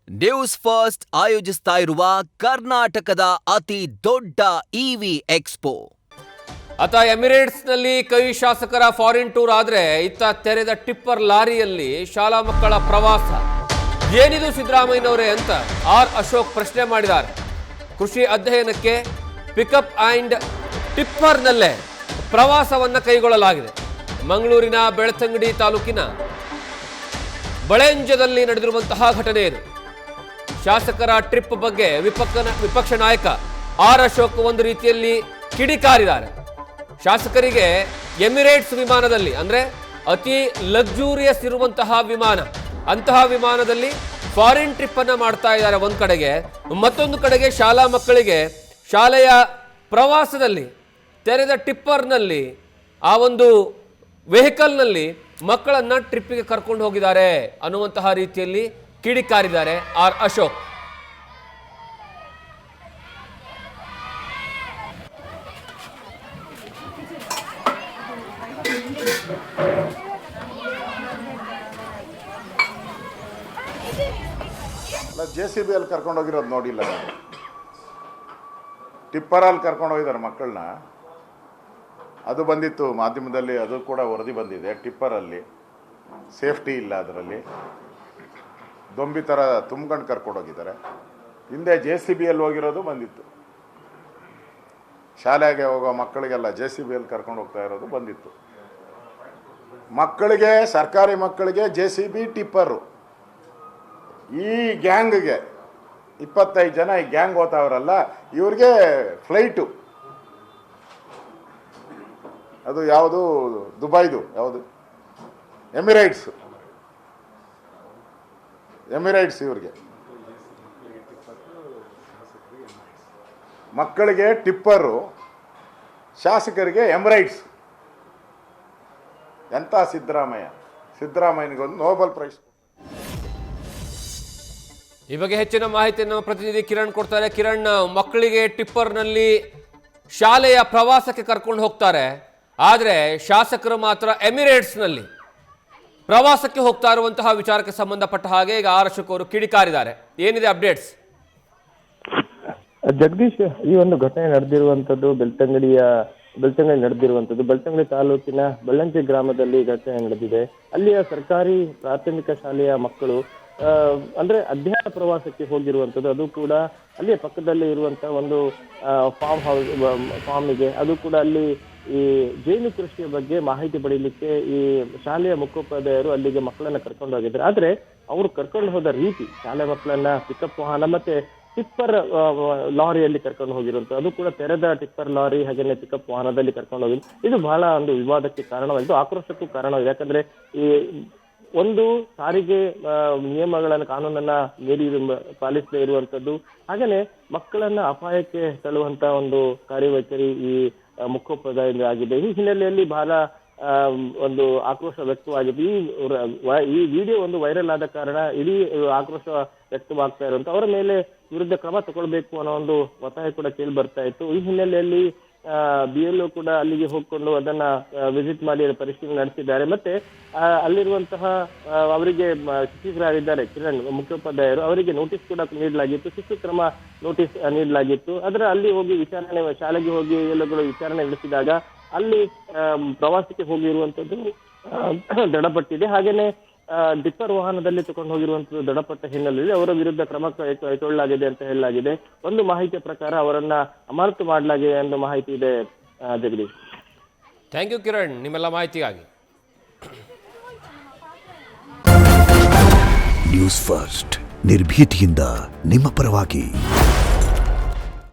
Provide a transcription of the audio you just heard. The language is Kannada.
ನ್ಯೂಸ್ ಫಸ್ಟ್ ಆಯೋಜಿಸ್ತಾ ಇರುವ ಕರ್ನಾಟಕದ ಅತಿ ದೊಡ್ಡ ಇವಿ ಎಕ್ಸ್ಪೋ. ಆತ ಎಮಿರೇಟ್ಸ್ನಲ್ಲಿ ಕೈ ಶಾಸಕರ ಫಾರಿನ್ ಟೂರ್ ಆದ್ರೆ ಇತ್ತ ತೆರೆದ ಟಿಪ್ಪರ್ ಲಾರಿಯಲ್ಲಿ ಶಾಲಾ ಮಕ್ಕಳ ಪ್ರವಾಸ. ಏನಿದು ಸಿದ್ದರಾಮಯ್ಯನವರೇ ಅಂತ ಆರ್ ಅಶೋಕ್ ಪ್ರಶ್ನೆ ಮಾಡಿದ್ದಾರೆ. ಕೃಷಿ ಅಧ್ಯಯನಕ್ಕೆ ಪಿಕಪ್ ಆ್ಯಂಡ್ ಟಿಪ್ಪರ್ನಲ್ಲೇ ಪ್ರವಾಸವನ್ನ ಕೈಗೊಳ್ಳಲಾಗಿದೆ. ಮಂಗಳೂರಿನ ಬೆಳ್ತಂಗಡಿ ತಾಲೂಕಿನ ಬಳೆಂಜದಲ್ಲಿ ನಡೆದಿರುವಂತಹ ಘಟನೆ ಇದು. ಶಾಸಕರ ಟ್ರಿಪ್ ಬಗ್ಗೆ ವಿಪಕ್ಷ ನಾಯಕ ಆರ್ ಅಶೋಕ್ ಒಂದು ರೀತಿಯಲ್ಲಿ ಕಿಡಿಕಾರಿದ್ದಾರೆ. ಶಾಸಕರಿಗೆ ಎಮಿರೇಟ್ಸ್ ವಿಮಾನದಲ್ಲಿ ಅಂದ್ರೆ ಅತಿ ಲಕ್ಸುರಿಯಸ್ ಇರುವಂತಹ ವಿಮಾನ, ಅಂತಹ ವಿಮಾನದಲ್ಲಿ ಫಾರಿನ್ ಟ್ರಿಪ್ ಅನ್ನ ಮಾಡ್ತಾ ಇದ್ದಾರೆ ಒಂದ್ ಕಡೆಗೆ. ಮತ್ತೊಂದು ಕಡೆಗೆ ಶಾಲಾ ಮಕ್ಕಳಿಗೆ ಶಾಲೆಯ ಪ್ರವಾಸದಲ್ಲಿ ತೆರೆದ ಟಿಪ್ಪರ್ನಲ್ಲಿ ಆ ಒಂದು ವೆಹಿಕಲ್ನಲ್ಲಿ ಮಕ್ಕಳನ್ನ ಟ್ರಿಪ್ಪಿಗೆ ಕರ್ಕೊಂಡು ಹೋಗಿದ್ದಾರೆ ಅನ್ನುವಂತಹ ರೀತಿಯಲ್ಲಿ ಕಿಡಿಕಾರಿದ್ದಾರೆ ಆರ್ ಅಶೋಕ್. JCB ಅಲ್ಲಿ ಕರ್ಕೊಂಡು ಹೋಗಿರೋದು ನೋಡಿಲ್ಲ, ಟಿಪ್ಪರಲ್ಲಿ ಕರ್ಕೊಂಡು ಹೋಗಿದ್ದಾರೆ ಮಕ್ಕಳನ್ನ. ಅದು ಬಂದಿತ್ತು ಮಾಧ್ಯಮದಲ್ಲಿ, ಅದು ಕೂಡ ವರದಿ ಬಂದಿದೆ. ಟಿಪ್ಪರಲ್ಲಿ ಸೇಫ್ಟಿ ಇಲ್ಲ, ಅದರಲ್ಲಿ ದೊಂಬಿ ಥರ ತುಂಬ್ಕೊಂಡು ಕರ್ಕೊಂಡೋಗಿದ್ದಾರೆ. ಹಿಂದೆ JCBಯಲ್ಲಿ ಹೋಗಿರೋದು ಬಂದಿತ್ತು. ಶಾಲೆಗೆ ಹೋಗೋ ಮಕ್ಕಳಿಗೆಲ್ಲ JCBಯಲ್ಲಿ ಕರ್ಕೊಂಡು ಹೋಗ್ತಾ ಇರೋದು ಬಂದಿತ್ತು. ಮಕ್ಕಳಿಗೆ, ಸರ್ಕಾರಿ ಮಕ್ಕಳಿಗೆ JCB ಟಿಪ್ಪರು. ಈ ಗ್ಯಾಂಗ್ಗೆ 25 ಜನ ಈ ಗ್ಯಾಂಗ್ ಹೋಗ್ತಾವ್ರಲ್ಲ, ಇವ್ರಿಗೆ ಫ್ಲೈಟು. ಅದು ಯಾವುದು, ದುಬೈದು ಯಾವುದು, ಎಮಿರೇಟ್ಸ್ ಇವ್ರಿಗೆ. ಮಕ್ಕಳಿಗೆ ಟಿಪ್ಪರು, ಶಾಸಕರಿಗೆ ಎಮಿರೇಟ್ಸ್. ಎಂಥ ಸಿದ್ದರಾಮಯ್ಯನಿಗೊಂದು ನೋಬೆಲ್ ಪ್ರೈಸ್. ಈ ಬಗ್ಗೆ ಹೆಚ್ಚಿನ ಮಾಹಿತಿಯನ್ನು ಪ್ರತಿನಿಧಿ ಕಿರಣ್ ಕೊಡ್ತಾರೆ. ಕಿರಣ್, ಮಕ್ಕಳಿಗೆ ಟಿಪ್ಪರ್ನಲ್ಲಿ ಶಾಲೆಯ ಪ್ರವಾಸಕ್ಕೆ ಕರ್ಕೊಂಡು ಹೋಗ್ತಾರೆ, ಆದರೆ ಶಾಸಕರು ಮಾತ್ರ ಎಮಿರೇಟ್ಸ್ನಲ್ಲಿ ಪ್ರವಾಸಕ್ಕೆ ಹೋಗ್ತಾ ಇರುವಂತಹ ವಿಚಾರಕ್ಕೆ ಸಂಬಂಧಪಟ್ಟ ಹಾಗೆ ಈಗ ಆರ್ ಅಶೋಕ್ ಅವರು ಕಿಡಿಕಾರಿದ್ದಾರೆ. ಏನಿದೆ ಅಪ್ಡೇಟ್ಸ್? ಜಗದೀಶ್, ಈ ಒಂದು ಘಟನೆ ನಡೆದಿರುವಂತದ್ದು ಬೆಳ್ತಂಗಡಿ ನಡೆದಿರುವಂತದ್ದು ಬೆಳ್ತಂಗಡಿ ತಾಲೂಕಿನ ಬಳ್ಳಂಜಿ ಗ್ರಾಮದಲ್ಲಿ ಘಟನೆ ನಡೆದಿದೆ. ಅಲ್ಲಿಯ ಸರ್ಕಾರಿ ಪ್ರಾಥಮಿಕ ಶಾಲೆಯ ಮಕ್ಕಳು ಅಂದ್ರೆ ಅಧ್ಯಯನ ಪ್ರವಾಸಕ್ಕೆ ಹೋಗಿರುವಂತದ್ದು. ಅದು ಕೂಡ ಅಲ್ಲಿಯ ಪಕ್ಕದಲ್ಲಿ ಇರುವಂತಹ ಒಂದು ಫಾರ್ಮಿಗೆ, ಅದು ಕೂಡ ಅಲ್ಲಿ ಈ ಜೇನು ಕೃಷಿಯ ಬಗ್ಗೆ ಮಾಹಿತಿ ಪಡೀಲಿಕ್ಕೆ ಈ ಶಾಲೆಯ ಮುಖ್ಯೋಪಾಧ್ಯಾಯರು ಅಲ್ಲಿಗೆ ಮಕ್ಕಳನ್ನ ಕರ್ಕೊಂಡು ಹೋಗಿದ್ದಾರೆ. ಆದ್ರೆ ಅವರು ಕರ್ಕೊಂಡು ಹೋದ ರೀತಿ, ಶಾಲೆ ಮಕ್ಕಳನ್ನ ಪಿಕಪ್ ವಾಹನ ಮತ್ತೆ ಟಿಪ್ಪರ್ ಲಾರಿಯಲ್ಲಿ ಕರ್ಕೊಂಡು ಹೋಗಿರುವಂಥದ್ದು, ಅದು ಕೂಡ ತೆರೆದ ಟಿಪ್ಪರ್ ಲಾರಿ ಹಾಗೇನೆ ಪಿಕಪ್ ವಾಹನದಲ್ಲಿ ಕರ್ಕೊಂಡು ಹೋಗಿದ್ದು, ಇದು ಬಹಳ ಒಂದು ವಿವಾದಕ್ಕೆ ಕಾರಣವಾಗಿದ್ದು, ಆಕ್ರೋಶಕ್ಕೂ ಕಾರಣವಾಗಿದೆ. ಯಾಕಂದ್ರೆ ಈ ಒಂದು ಸಾರಿಗೆ ನಿಯಮಗಳನ್ನು, ಕಾನೂನನ್ನ ಮೀರಿ ಪಾಲಿಸದೇ ಇರುವಂತದ್ದು, ಹಾಗೇನೆ ಮಕ್ಕಳನ್ನ ಅಪಾಯಕ್ಕೆ ತಳ್ಳುವಂತ ಒಂದು ಕಾರ್ಯವೈಖರಿ ಈ ಮುಖ್ಯೋಪಾಧ್ಯಾಯದಿಂದ ಆಗಿದೆ. ಈ ಹಿನ್ನೆಲೆಯಲ್ಲಿ ಬಹಳ ಒಂದು ಆಕ್ರೋಶ ವ್ಯಕ್ತವಾಗಿದೆ. ಈ ವಿಡಿಯೋ ಒಂದು ವೈರಲ್ ಆದ ಕಾರಣ ಇಡೀ ಆಕ್ರೋಶ ವ್ಯಕ್ತವಾಗ್ತಾ ಇರುವಂತ, ಅವರ ಮೇಲೆ ವಿರುದ್ಧ ಕ್ರಮ ತಗೊಳ್ಬೇಕು ಅನ್ನೋ ಒಂದು ಒತ್ತಾಯ ಕೂಡ ಕೇಳಿ ಬರ್ತಾ ಇತ್ತು. ಈ ಹಿನ್ನೆಲೆಯಲ್ಲಿ BLO ಕೂಡ ಅಲ್ಲಿಗೆ ಹೋಗ್ಕೊಂಡು ಅದನ್ನ ವಿಸಿಟ್ ಮಾಡಿ ಪರಿಶೀಲನೆ ನಡೆಸಿದ್ದಾರೆ. ಮತ್ತೆ ಅಲ್ಲಿರುವಂತಹ ಅವರಿಗೆ ಶಿಕ್ಷಕರಾಗಿದ್ದಾರೆ ಕಿರಣ್, ಮುಖ್ಯೋಪಾಧ್ಯಾಯರು, ಅವರಿಗೆ ನೋಟಿಸ್ ಕೂಡ ನೀಡಲಾಗಿತ್ತು, ಶಿಸ್ತು ಕ್ರಮ ನೋಟಿಸ್ ನೀಡಲಾಗಿತ್ತು. ಅದರ ಅಲ್ಲಿ ಹೋಗಿ ವಿಚಾರಣೆ, ಶಾಲೆಗೆ ಹೋಗಿ ಎಲ್ಲಗಳು ವಿಚಾರಣೆ ನಡೆಸಿದಾಗ ಅಲ್ಲಿ ಪ್ರವಾಸಕ್ಕೆ ಹೋಗಿರುವಂತದ್ದು ದೃಢಪಟ್ಟಿದೆ. ಹಾಗೇನೆ ಟಿಪ್ಪರ್ ವಾಹನದಲ್ಲಿ ತಗೊಂಡು ಹೋಗಿರುವಂತದ್ದು ದೃಢಪಟ್ಟ ಹಿನ್ನೆಲೆಯಲ್ಲಿ ಅವರ ವಿರುದ್ಧ ಕ್ರಮ ಕೈಗೊಳ್ಳಲಾಗಿದೆ ಅಂತ ಹೇಳಲಾಗಿದೆ. ಒಂದು ಮಾಹಿತಿಯ ಪ್ರಕಾರ ಅವರನ್ನ ಅಮಾನತು ಮಾಡಲಾಗಿದೆ ಎಂದು ಮಾಹಿತಿ ಇದೆ. ಜಗದೀಶ್, ಥ್ಯಾಂಕ್ ಯು ಕಿರಣ್, ನಿಮ್ಮೆಲ್ಲ ಮಾಹಿತಿಗಾಗಿ. ನ್ಯೂಸ್ ಫಸ್ಟ್, ನಿರ್ಭೀತಿಯಿಂದ ನಿಮ್ಮ ಪರವಾಗಿ.